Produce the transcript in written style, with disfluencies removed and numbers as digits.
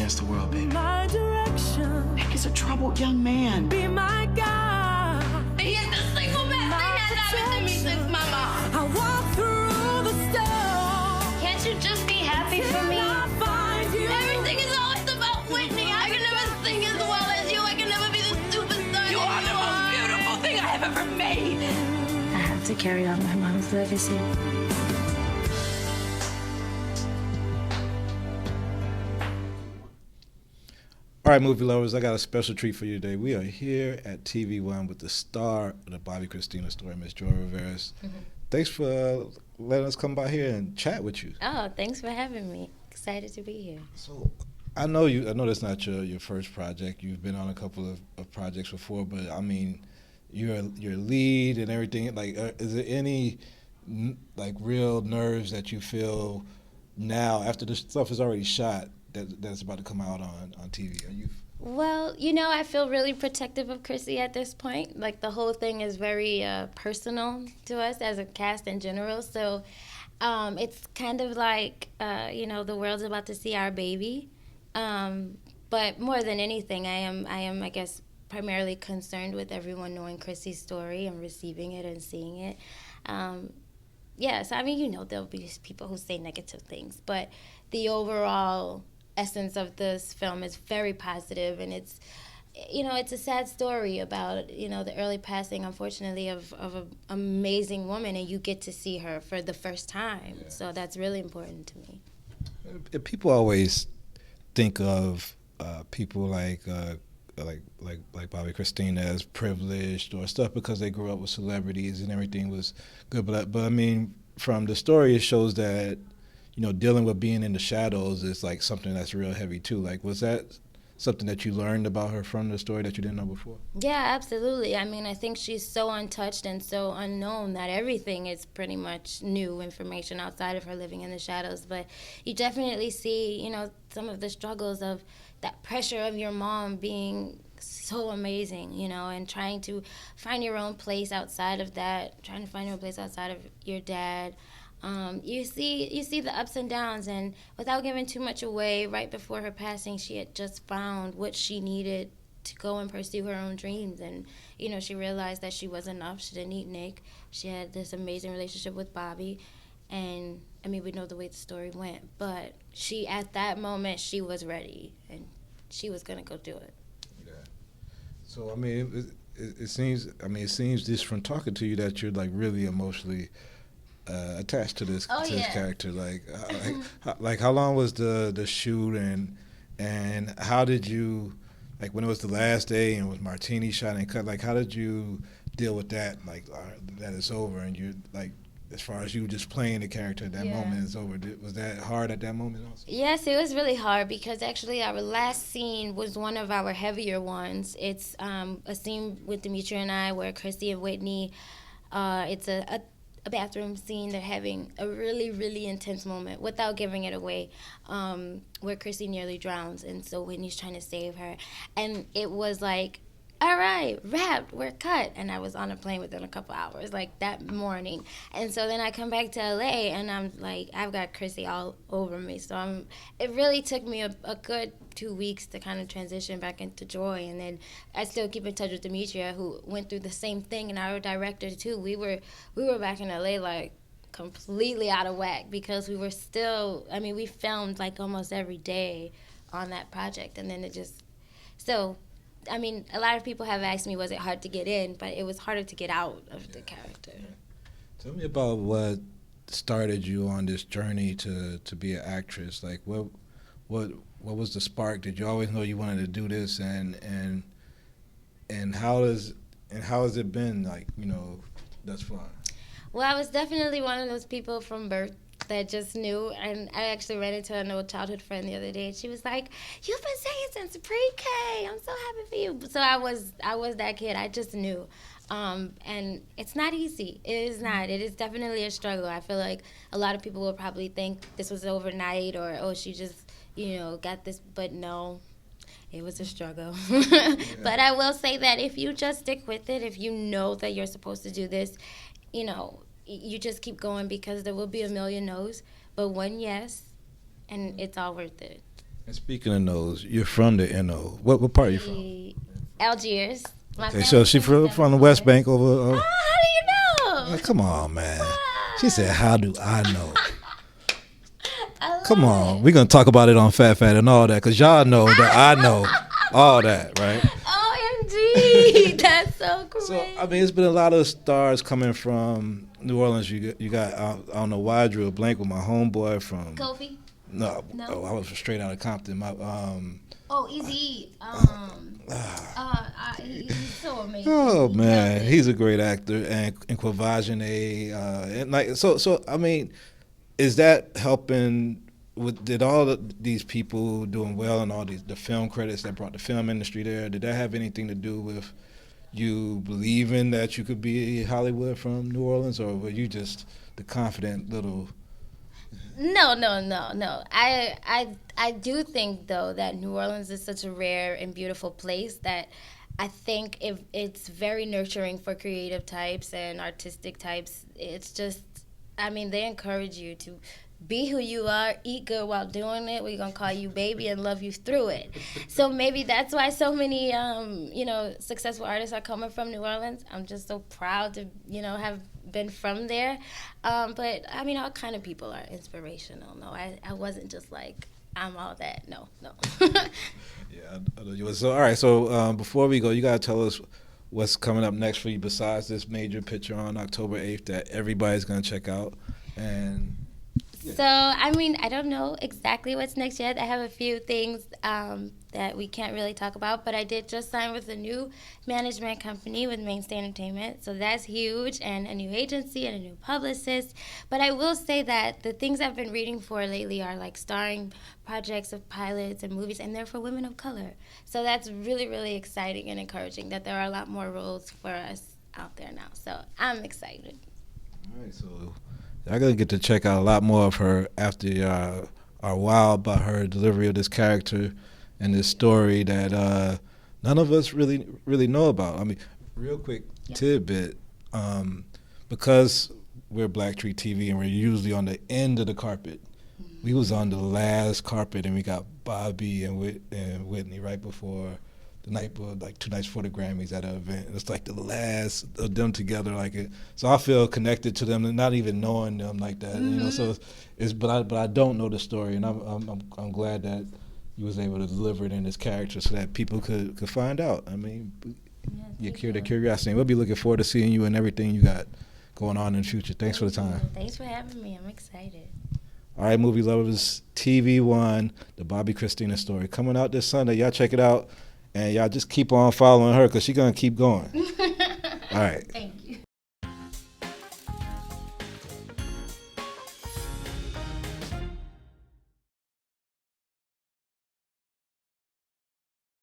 against the world, baby. My direction. Nick is a troubled young man. Be my guide. He is the single best thing that's happened to me since my mom. I walk through the storm. Can't you just be happy for me? I find you. Everything is always about Whitney. I can never sing as well as you. I can never be the superstar. You are the most beautiful thing I have ever made. I have to carry on my mom's legacy. All right, movie lovers, I got a special treat for you today. We are here at TV1 with the star of the Bobbi Kristina story, Miss Rovaris. Thanks for letting us come by here and chat with you. Oh, thanks for having me. Excited to be here. So, I know that's not your first project. You've been on a couple of projects before, but I mean, you're lead and everything. Like, is there any like real nerves that you feel now after this stuff is already shot that's about to come out on TV? Are you? Well, I feel really protective of Chrissy at this point. Like, the whole thing is very personal to us as a cast in general. So it's kind of like, the world's about to see our baby. But more than anything, I am, I guess, primarily concerned with everyone knowing Chrissy's story and receiving it and seeing it. Yes, I mean, there'll be people who say negative things, but the overall essence of this film is very positive, and it's a sad story about the early passing, unfortunately, of an amazing woman, and you get to see her for the first time. Yeah. So that's really important to me. People always think of people like Bobbi Kristina as privileged or stuff because they grew up with celebrities and everything was good, but I mean, from the story, it shows that dealing with being in the shadows is like something that's real heavy too. Like, was that something that you learned about her from the story that you didn't know before? Yeah, absolutely. I mean, I think she's so untouched and so unknown that everything is pretty much new information outside of her living in the shadows. But you definitely see, some of the struggles of that pressure of your mom being so amazing, and trying to find your own place outside of that, trying to find your own place outside of your dad. You see the ups and downs, and without giving too much away, right before her passing, she had just found what she needed to go and pursue her own dreams. And, she realized that she was enough. She didn't need Nick. She had this amazing relationship with Bobbi. And, I mean, we know the way the story went. But at that moment, she was ready, and she was going to go do it. Yeah. So, I mean, it seems just from talking to you that you're, like, really emotionally attached to this this character. Like how long was the shoot, and how did you, like, when it was the last day and was martini shot and cut, like, how did you deal with that, like, that it's over and you're like, as far as you just playing the character at that moment is over? Was that hard at that moment also? Yes, it was really hard because actually our last scene was one of our heavier ones. It's a scene with Demetria and I where Chrissy and Whitney, it's a bathroom scene. They're having a really, really intense moment without giving it away, where Chrissy nearly drowns, and so Whitney's trying to save her. And it was like, all right, wrapped, we're cut. And I was on a plane within a couple hours, like that morning. And so then I come back to LA, and I'm like, I've got Chrissy all over me. So it really took me a good 2 weeks to kind of transition back into joy. And then I still keep in touch with Demetria, who went through the same thing, and our director too. We were back in LA like completely out of whack because we were still, I mean, we filmed like almost every day on that project. And then I mean, a lot of people have asked me, was it hard to get in? But it was harder to get out of the character. Tell me about what started you on this journey to be an actress. Like, what was the spark? Did you always know you wanted to do this? And how has it been, like, thus far? Well, I was definitely one of those people from birth that just knew, and I actually ran into an old childhood friend the other day, and she was like, "You've been singing since pre-K. I'm so happy for you." So I was that kid. I just knew, and it's not easy. It is not. It is definitely a struggle. I feel like a lot of people will probably think this was overnight, or she just got this, but no. It was a struggle. But I will say that if you just stick with it, if you know that you're supposed to do this, you just keep going, because there will be a million no's, but one yes, and it's all worth it. And speaking of those, you're from the NO. What part are you from? Algiers. Okay, so she from the West Bank over. How do you know? Come on, man. Wow. She said, "How do I know?" Come on, it. we're gonna talk about it on Fat and all that, cause y'all know that I know all that, right? OMG, that's so great. So I mean, it's been a lot of stars coming from New Orleans. You got I don't know why I drew a blank with my homeboy from Kofi. No, oh, I was straight out of Compton. My Easy. He's so amazing. Oh man, he's a great actor, and Quavagene, and like so. I mean, is that helping? Did all these people doing well and all the film credits that brought the film industry there? Did that have anything to do with you believing that you could be Hollywood from New Orleans, or were you just the confident little? No. I do think though that New Orleans is such a rare and beautiful place that I think if it's very nurturing for creative types and artistic types. It's just, I mean, they encourage you to be who you are, eat good while doing it. We're gonna call you baby and love you through it. So maybe that's why so many successful artists are coming from New Orleans. I'm just so proud to have been from there. But I mean, all kind of people are inspirational. No, I wasn't just like I'm all that. No. Yeah, I know you was. So all right. So before we go, you gotta tell us what's coming up next for you besides this major picture on October 8th that everybody's gonna check out. And so, I mean, I don't know exactly what's next yet. I have a few things that we can't really talk about, but I did just sign with a new management company with Mainstay Entertainment, so that's huge, and a new agency and a new publicist. But I will say that the things I've been reading for lately are like starring projects of pilots and movies, and they're for women of color. So that's really, really exciting and encouraging that there are a lot more roles for us out there now. So I'm excited. All right, so y'all gonna get to check out a lot more of her after our wow about her delivery of this character and this story that none of us really know about. I mean, real quick tidbit, because we're Black Tree TV and we're usually on the end of the carpet. We was on the last carpet and we got Bobbi and Whitney right before the night, like 2 nights before the Grammys at an event. It's like the last of them together, like it. So I feel connected to them, and not even knowing them like that. Mm-hmm. So but I don't know the story, and I'm glad that you was able to deliver it in this character so that people could find out. I mean, you cure the curiosity. We'll be looking forward to seeing you and everything you got going on in the future. Thanks for the time. Thanks for having me. I'm excited. All right, movie lovers, TV1, the Bobbi Kristina story coming out this Sunday. Y'all check it out. And y'all just keep on following her because she's going to keep going. All right. Thank you.